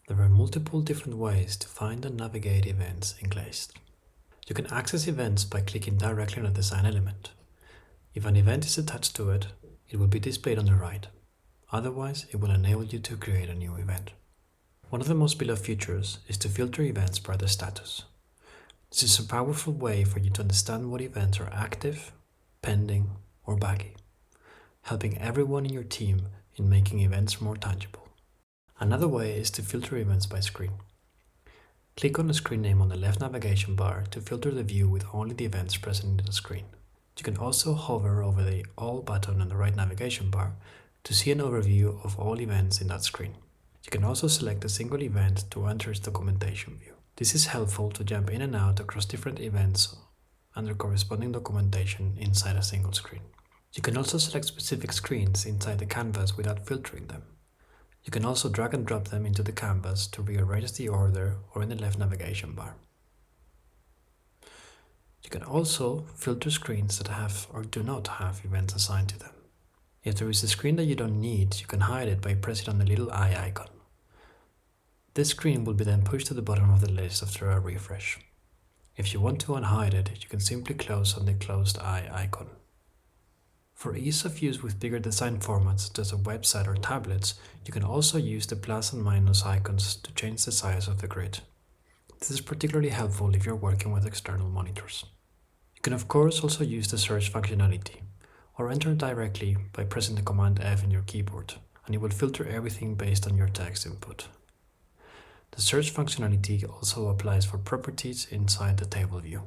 There are multiple different ways to find and navigate events in Glazed. You can access events by clicking directly on a design element. If an event is attached to it, it will be displayed on the right. Otherwise, it will enable you to create a new event. One of the most beloved features is to filter events by their status. This is a powerful way for you to understand what events are active, pending, or baggy, helping everyone in your team in making events more tangible. Another way is to filter events by screen. Click on the screen name on the left navigation bar to filter the view with only the events present in the screen. You can also hover over the All button on the right navigation bar to see an overview of all events in that screen. You can also select a single event to enter its documentation view. This is helpful to jump in and out across different events and their corresponding documentation inside a single screen. You can also select specific screens inside the canvas without filtering them. You can also drag and drop them into the canvas to rearrange the order or in the left navigation bar. You can also filter screens that have or do not have events assigned to them. If there is a screen that you don't need, you can hide it by pressing on the little eye icon. This screen will be then pushed to the bottom of the list after a refresh. If you want to unhide it, you can simply close on the closed eye icon. For ease of use with bigger design formats such as a website or tablets, you can also use the plus and minus icons to change the size of the grid. This is particularly helpful if you're working with external monitors. You can of course also use the search functionality, or enter directly by pressing the command F in your keyboard, and it will filter everything based on your text input. The search functionality also applies for properties inside the table view.